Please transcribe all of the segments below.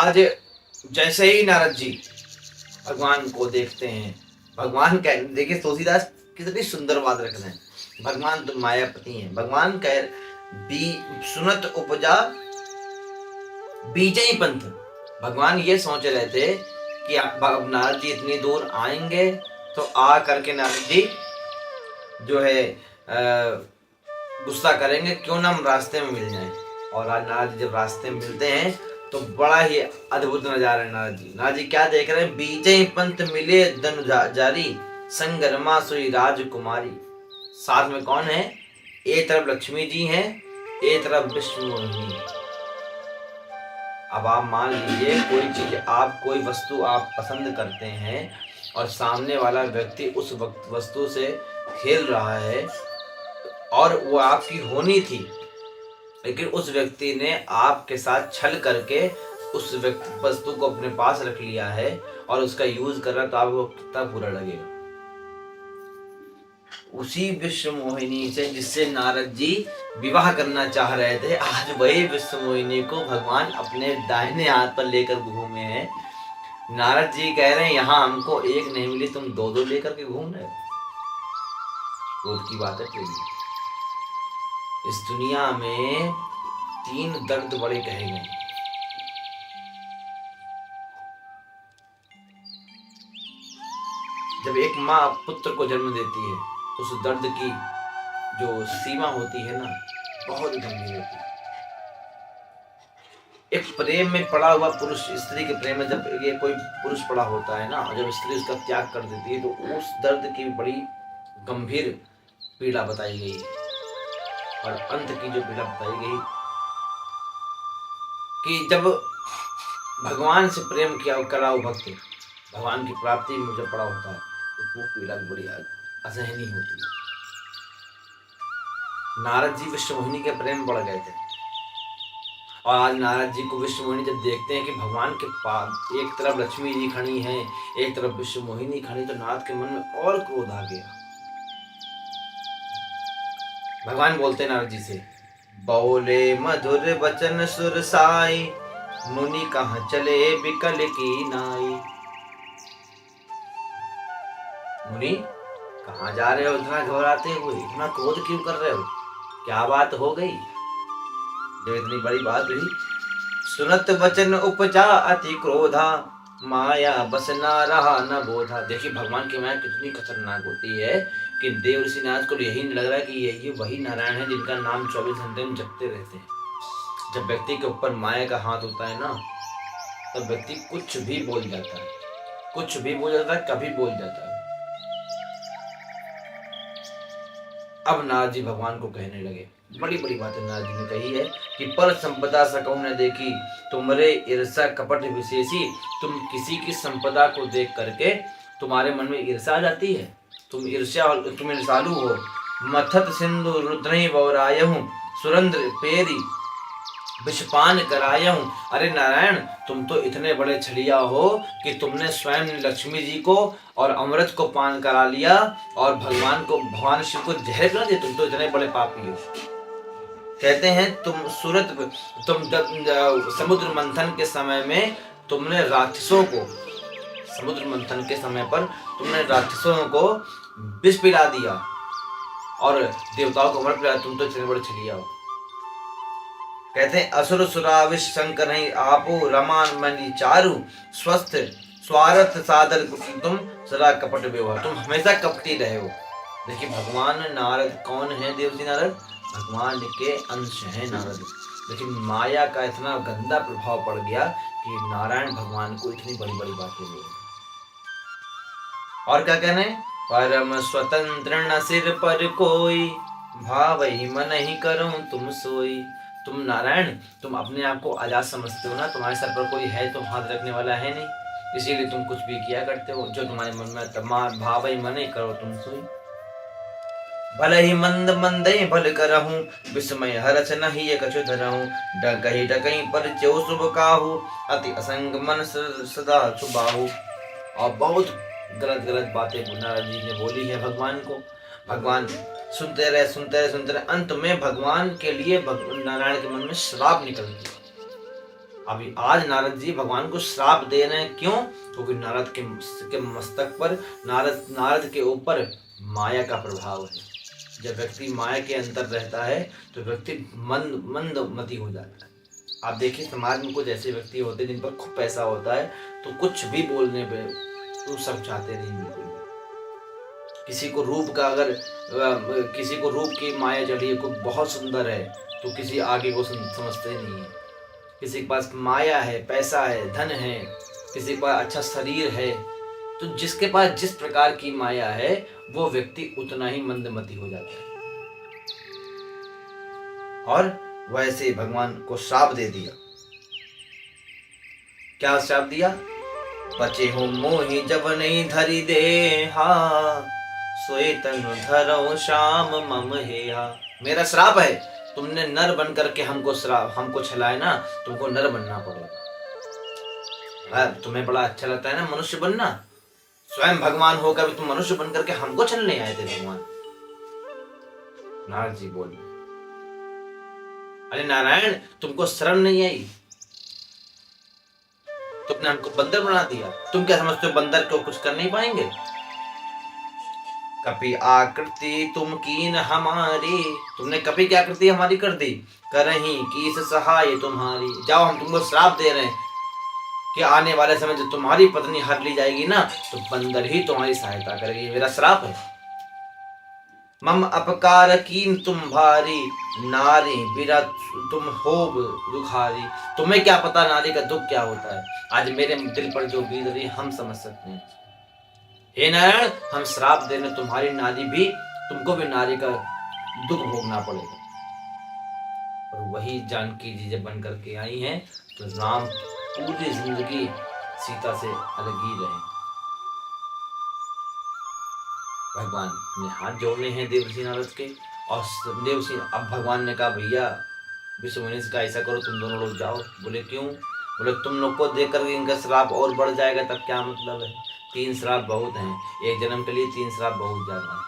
आज जैसे ही नारद जी भगवान को देखते हैं, भगवान कह, देखिए तुलसीदास कितनी सुंदर बात रख रहे हैं। भगवान तो मायापति हैं। भगवान कह बी सुनत उपजा बीजई पंथ। भगवान ये सोच रहे थे कि नारद जी इतनी दूर आएंगे तो आ करके नारद जी जो है गुस्सा करेंगे, क्यों ना हम रास्ते में मिल जाएं। और आज नारद जी जब रास्ते में मिलते हैं तो बड़ा ही अद्भुत नजारा है। नारद जी क्या देख रहे हैं? बीजे पंथ मिले धनु जारी, संगरमा सुई राजकुमारी। साथ में कौन है? एक तरफ लक्ष्मी जी हैं, एक तरफ विष्णु मोहिनी। अब आप मान लीजिए कोई चीज आप कोई वस्तु आप पसंद करते हैं और सामने वाला व्यक्ति उस वस्तु से खेल रहा है और वो आपकी होनी थी, लेकिन उस व्यक्ति ने आपके साथ छल करके उस वस्तु को अपने पास रख लिया है और उसका यूज कर रहा, तो आपको कितना बुरा लगेगा। उसी विश्व मोहिनी से जिससे नारद जी विवाह करना चाह रहे थे, आज वही विश्व मोहिनी को भगवान अपने दाहिने हाथ पर लेकर घूमे हैं। नारद जी कह रहे हैं यहाँ हमको एक नहीं मिली, तुम दो दो लेकर के घूम रहे हो। क्रोध की बात है प्रेमी। इस दुनिया में 3 दर्द बड़े कहे गए। जब एक माँ पुत्र को जन्म देती है, उस दर्द की जो सीमा होती है ना, बहुत गंभीर होती है। एक प्रेम में पड़ा हुआ पुरुष, स्त्री के प्रेम में जब ये कोई पुरुष पड़ा होता है ना, जब स्त्री उसका त्याग कर देती है, तो उस दर्द की बड़ी गंभीर पीड़ा बताई गई है। और अंत की जो पीड़ा बताई गई कि जब भगवान से प्रेम किया करा हुआ भक्त भगवान की प्राप्ति में जब पड़ा होता है, तो वो पीड़ा भी बड़ी असहनीय होती है। नारद जी विश्व मोहिनी के प्रेम पड़ गए थे और आज नारद जी को विश्व मोहिनी जब देखते हैं कि भगवान के पास एक तरफ लक्ष्मी जी खड़ी हैं, एक तरफ विश्व मोहिनी खड़ी, तो नारद के मन में और क्रोध आ गया। भगवान बोलते नारद जी से, बोले मधुर वचन सुर साई, मुनि कहाँ चले बिकल की नाई। मुनि कहाँ जा रहे हो इतना घबराते हुए, इतना क्रोध क्यों कर रहे हो, क्या बात हो गई जो इतनी बड़ी बात हुई? सुनत वचन उपजा अति क्रोधा, माया बस ना रहा न बोधा। देखिए भगवान की माया कितनी खतरनाक होती है कि देव ऋषि नारद को यही नहीं लग रहा है कि ये वही नारायण है जिनका नाम 24 घंटे में जपते रहते हैं। जब व्यक्ति के ऊपर माया का हाथ होता है ना, तब व्यक्ति कुछ भी बोल जाता है, कुछ भी बोल जाता है, कभी बोल जाता है। अब नारद जी भगवान को कहने लगे, बड़ी बड़ी बातें नारद जी ने कही है कि पर संपदा सकहु न देखी, तुमरे ईर्षा कपट विशेषी। तुम किसी की संपदा को देख करके तुम्हारे मन में ईर्षा आ जाती है, तुम ईर्षालु हो। मथत सिंधु रुद्रहि बौरायहु, सुरंद्र पेरी विषपान करायहु। अरे नारायण, तुम तो इतने बड़े छलिया हो कि तुमने स्वयं लक्ष्मी जी को और अमृत को पान करा लिया और भगवान शिव को जहर पिला दिया। तुम तो इतने बड़े पापी हो। कहते हैं तुम समुद्र मंथन के समय में तुमने राक्षसों को, समुद्र मंथन के समय पर तुमने राक्षसों को विष पिला दिया और देवताओं को अमृत पिलाया। तुम तो इतने बड़े छलिया हो। कहते हैं असुर सुराविश शंकर नहीं आपो, रमान मणि चारु स्वस्थ स्वार्थ साधर तुम सदा कपट व्यवहार। तुम हमेशा कपटी रहे हो। देखिए भगवान नारद कौन है? देवजी नारद भगवान के अंश हैं नारद, लेकिन माया का इतना गंदा प्रभाव पड़ गया कि नारायण भगवान को इतनी बड़ी बड़ी बातें बोल। और क्या कहने? परम स्वतंत्र न सिर पर कोई, भाव ही मन ही करो तुम सोई। तुम नारायण, तुम अपने आप को आजाद समझते हो ना, तुम्हारे सर पर कोई है तो हाथ रखने वाला है नहीं, इसीलिए तुम कुछ भी किया करते हो। जो तुम्हारे मन में तमाम भाव ही मन ही करो तुम सोई। भले ही मंद मंदे भल करहूं, विस्मय हरस नहीं ये कछु धरहूं। डकही डकही पर जो शुभ काहू, अति असंग मन सदा सुबाहु। और बहुत गलत गलत बातें नारद जी ने बोली है भगवान को। भगवान सुनते रहे, अंत में भगवान के लिए नारायण के मन में श्राप निकल गया। अभी आज नारद जी भगवान को श्राप दे रहे हैं, क्यों? क्योंकि नारद के मस्तक पर, नारद के ऊपर माया का प्रभाव है। जब व्यक्ति माया के अंदर रहता है तो व्यक्ति मंदमती हो जाता है। आप देखिए समाज में कुछ ऐसे व्यक्ति होते हैं जिन पर खूब पैसा होता है, तो कुछ भी बोलने पे तो सब चाहते नहीं बिल्कुल। किसी को रूप का अगर किसी को रूप की माया चढ़ी है, कोई बहुत सुंदर है, तो किसी आगे को समझते नहीं है। किसी के पास माया है, पैसा है, धन है, किसी के पास अच्छा शरीर है, तो जिसके पास जिस प्रकार की माया है वो व्यक्ति उतना ही मंदमती हो जाता है। और वैसे भगवान को श्राप दे दिया। क्या श्राप दिया? बचे हो मोहि जब नहीं धरी दे सोए तनु धरो श्याम मम हेया। मेरा श्राप है, तुमने नर बन करके हमको छलाए ना, तुमको नर बनना पड़ेगा। तुम्हें बड़ा अच्छा लगता है ना मनुष्य बनना, स्वयं भगवान होकर भी तुम मनुष्य बन करके हमको छलने आए थे भगवान। नारद जी बोले, अरे नारायण, तुमको शर्म नहीं आई? तुमने हमको बंदर बना दिया। तुम क्या समझते हो बंदर को कुछ कर नहीं पाएंगे? कपि आकृति तुम कीन हमारी, तुमने कपि की आकृति हमारी कर दी, करही कीस सहाय तुम्हारी। जाओ, हम तुमको श्राप दे रहे हैं कि आने वाले समय जब तुम्हारी पत्नी हर ली जाएगी ना, तो बंदर ही तुम्हारी सहायता करेगी। मेरा श्राप है। मम अपकार कीन तुम भारी, नारी बिना तुम हो दुखारी। तुम्हें क्या पता नारी का दुख क्या होता है? आज मेरे दिल पर जो बीत रही हम समझ सकते हैं। हे नारायण, हम श्राप दे रहे, तुम्हारी नारी भी, तुमको भी नारी का दुख भोगना पड़ेगा। और वही जानकी जी जब बन करके आई हैं तो राम पूरी जिंदगी सीता से अलग ही रहे। भगवान ने हाथ जोड़ने हैं देवऋषि नारद के, और देवऋषि, अब भगवान ने कहा भैया विश्व मुनि का ऐसा करो, तुम दोनों लोग जाओ। बोले क्यों? बोले तुम लोग को देख कर इनका श्राप और बढ़ जाएगा, तब क्या मतलब है? 3 श्राप बहुत हैं, एक जन्म के लिए 3 श्राप बहुत ज्यादा है।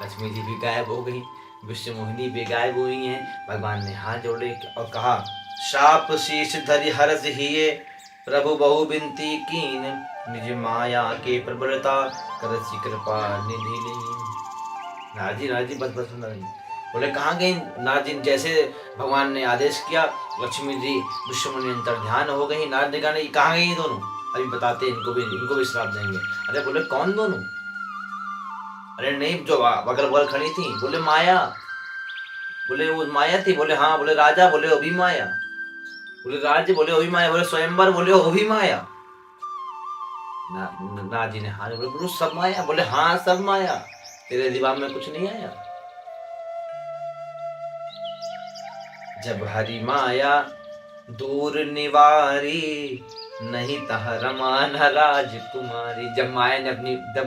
लक्ष्मी जी भी गायब हो गई, विश्व मोहिनी भी गायब हुई हैं। भगवान ने हाथ जोड़े और कहा, शाप शीश धरि हरस हिये, प्रभु बहु बिनती कीन, निज माया के प्रबलता करसी कृपा निधि लीन। नारजी बस सुंदर। बोले कहाँ गई नारद जी? जैसे भगवान ने आदेश किया, लक्ष्मी जी विश्व मुनि अंतर ध्यान हो गई। नारद जी कहा, कहाँ गई दोनों? अभी बताते इनको भी श्राप देंगे। अरे बोले कौन दोनों? अरे नहीं, जो अगल बगल खड़ी थी। बोले माया। बोले वो माया थी? बोले हाँ। बोले राजा? बोले वो भी माया। बोले राज्य? बोले वो भी माया। बोले स्वयंवर? बोले वो भी माया। नारद जी ने हाँ बोले सब माया? बोले हाँ सब माया, तेरे दिमाग में कुछ नहीं आया? जब हरि माया दूर निवारी, नहीं तह रमा न राजकुमारी। जब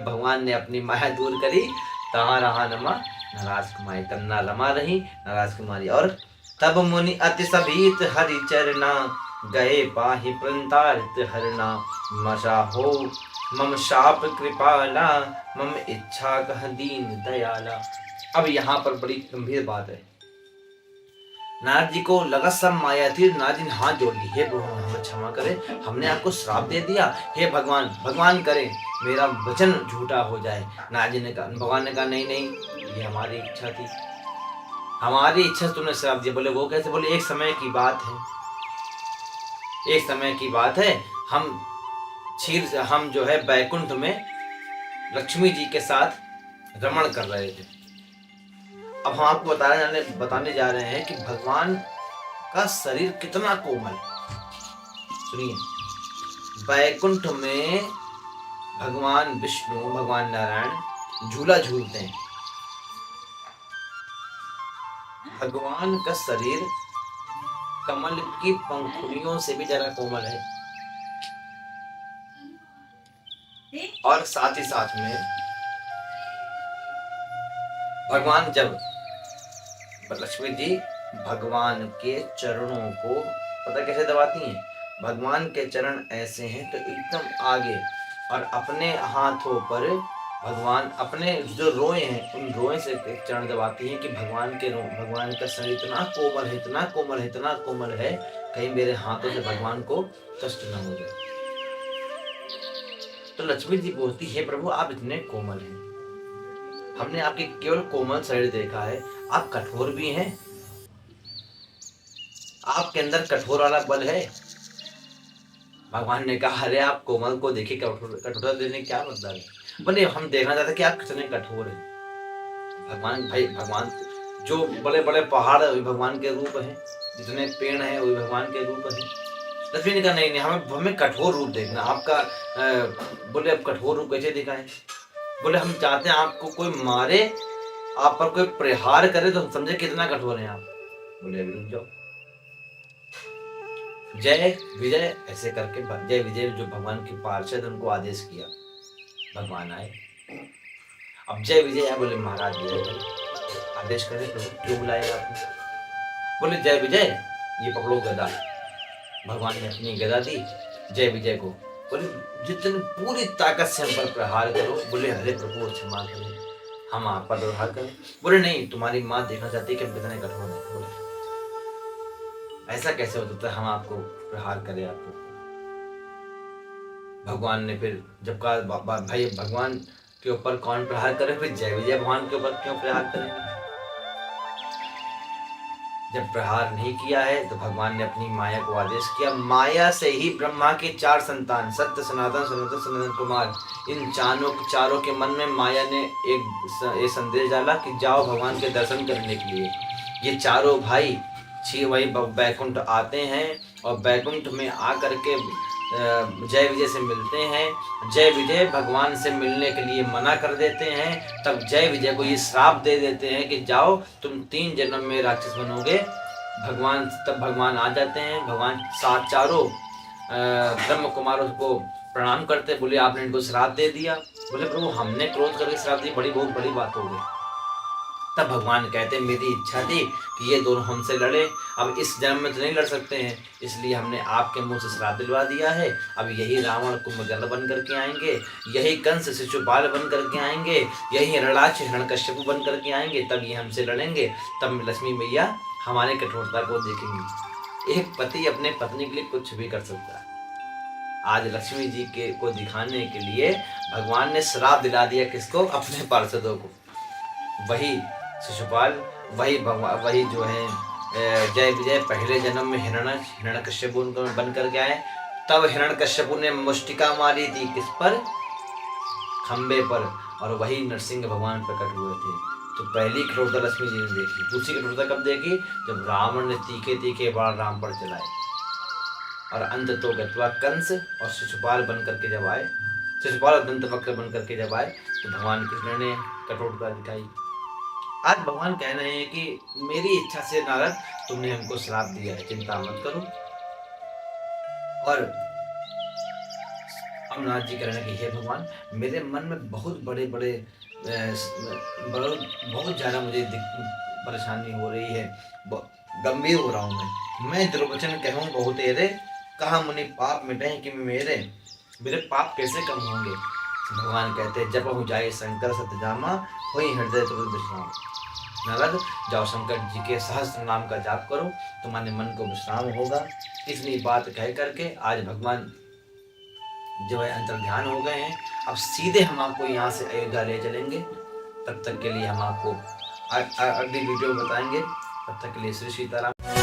भगवान ने अपनी माया दूर करी, तहाँ रहा नमा न राजकुमारी। तब ना रमा रही न राजकुमारी। और तब मुनि अति सभीत हरि चरना, गए पाहि प्रंतारित हरना। मशा हो मम शाप कृपाला, मम इच्छा कह दीन दयाला। अब यहाँ पर बड़ी गंभीर बात है। नारद जी को लगा सब माया थी। नारद जी ने हाथ जोड़ ली, हे प्रभु हमें क्षमा करें, हमने आपको श्राप दे दिया। हे भगवान, भगवान करे मेरा वचन झूठा हो जाए। नारद जी ने कहा, भगवान ने कहा नहीं नहीं, ये हमारी इच्छा थी, हमारी इच्छा से तुमने श्राप दिया। बोले वो कैसे? बोले एक समय की बात है, एक समय की बात है, हम जो है बैकुंठ में लक्ष्मी जी के साथ रमण कर रहे थे। अब हम आपको बताने जा रहे हैं कि भगवान का शरीर कितना कोमल। सुनिए, बैकुंठ में भगवान विष्णु, भगवान नारायण झूला झूलते हैं। भगवान का शरीर कमल की पंखुड़ियों से भी ज्यादा कोमल है। और साथ ही साथ में भगवान जब लक्ष्मी जी भगवान के चरणों को पता कैसे दबाती हैं? भगवान के चरण ऐसे हैं तो एकदम आगे, और अपने हाथों पर भगवान अपने जो रोए हैं उन रोए से एक चरण दबाती हैं कि भगवान का शरीर इतना कोमल है, इतना कोमल है, इतना कोमल है, कहीं मेरे हाथों से भगवान को कष्ट न हो जाए। तो लक्ष्मी जी बोलती है, प्रभु आप इतने कोमल हैं, हमने आपके केवल कोमल शरीर देखा है, आप कठोर भी हैं, आपके अंदर कठोर वाला बल है। भगवान ने कहा, अरे आप कोमल को देखिए, कठोरता देने क्या मतलब है? बोले हम देखना चाहते कि आप कितने कठोर हैं। भगवान जो बड़े बड़े पहाड़ है वही भगवान के रूप हैं, जितने पेड़ हैं वही भगवान के रूप हैं। लक्ष्मी ने कहा नहीं, हमें कठोर रूप देखना आपका। बोले अब कठोर रूप कैसे दिखाएं? बोले हम चाहते हैं आपको कोई मारे, आप पर कोई प्रहार करे तो हम समझे कितना कठोर हैं आप। बोले अभी रुक जाओ। जय विजय ऐसे करके जय विजय जो भगवान के पार्षद उनको आदेश किया, भगवान आए। अब जय विजय बोले महाराज आदेश करे तो क्यों बुलाया आपने? बोले जय विजय ये पकड़ो गदा। भगवान ने अपनी गदा दी जय विजय को, बोले जितनी पूरी ताकत से हम पर प्रहार करो। बोले हरे प्रभु क्षमा करें, हम आप पर प्रहार करें? बोले नहीं, तुम्हारी माँ देखना चाहती है कि हम कितने कठोर हैं। बोले ऐसा कैसे हो सकता है हम आपको प्रहार करें? आपको भगवान ने फिर जब कहा भाई भगवान के ऊपर कौन प्रहार करे, फिर जय विजय भगवान के ऊपर क्यों प्रहार करेंगे? जब प्रहार नहीं किया है तो भगवान ने अपनी माया को आदेश किया, माया से ही ब्रह्मा के 4 संतान सत्य सनातन सनातन सनातन कुमार, इन चारों के मन में माया ने एक संदेश डाला कि जाओ भगवान के दर्शन करने के लिए। ये चारों भाई वही बैकुंठ आते हैं और बैकुंठ में आकर के जय विजय से मिलते हैं। जय विजय भगवान से मिलने के लिए मना कर देते हैं। तब जय विजय को ये श्राप दे देते हैं कि जाओ तुम 3 जन्म में राक्षस बनोगे। तब भगवान आ जाते हैं। भगवान चारों ब्रह्म कुमारों को प्रणाम करते, बोले आपने इनको श्राप दे दिया। बोले प्रभु हमने क्रोध करके श्राप दी, बहुत बड़ी बात हो गई। तब भगवान कहते मेरी इच्छा थी कि ये दोनों हमसे लड़े, अब इस जन्म में तो नहीं लड़ सकते हैं, इसलिए हमने आपके मुंह से श्राप दिलवा दिया है। अब यही रावण कुंभकर्ण बन करके आएंगे, यही कंस शिशुपाल बन करके आएंगे, यही हिरणाक्ष हिरण्यकश्यप बन करके आएंगे, तब ये हमसे लड़ेंगे। तब लक्ष्मी मैया हमारे कठोरता को देखेंगी। एक पति अपने पत्नी के लिए कुछ भी कर सकता है। आज लक्ष्मी जी को दिखाने के लिए भगवान ने श्राप दिला दिया किसको? अपने पार्षदों को। वही शिशुपाल, वही जो है जय विजय पहले जन्म में हिरण्यकश्यप बन कर के आए। तब हिरण्यकश्यप ने मुष्टिका मारी थी किस पर? खंबे पर, और वही नरसिंह भगवान प्रकट हुए थे। तो पहली कठोरता लक्ष्मी जी ने देखी। दूसरी कठोरता कब देखी? जब रावण ने तीखे तीखे बाण राम पर चलाए। और अंत तो गत्वा कंस और शिशुपाल बन करके जब आए, शिशुपाल और दंतवक्र बन करके जब आए, तो भगवान कृष्ण ने कठोरता दिखाई। आज भगवान कह रहे हैं कि मेरी इच्छा से नारद तुमने हमको श्राप दिया है, चिंता मत करो। और अमरनाथ जी कह रहे हैं कि हे भगवान मेरे मन में बहुत ज्यादा मुझे परेशानी हो रही है, गंभीर हो रहा हूँ मैं दुर्वचन कहूँ बहुत तेरे, कहा मुनि पाप मिटे कि मेरे पाप कैसे कम होंगे? भगवान कहते हैं जब हो जाए शंकर सतजामा, वही हृदय तुरंत विश्राम। नारद जाओ शंकर जी के सहस्त्र नाम का जाप करो, तुम्हारे मन को विश्राम होगा। इतनी बात कह करके आज भगवान जो है अंतर्ध्यान हो गए हैं। अब सीधे हम आपको यहाँ से अयोध्या ले चलेंगे। तब तक के लिए हम आपको अगली वीडियो में बताएंगे। तब तक के लिए श्री सीताराम।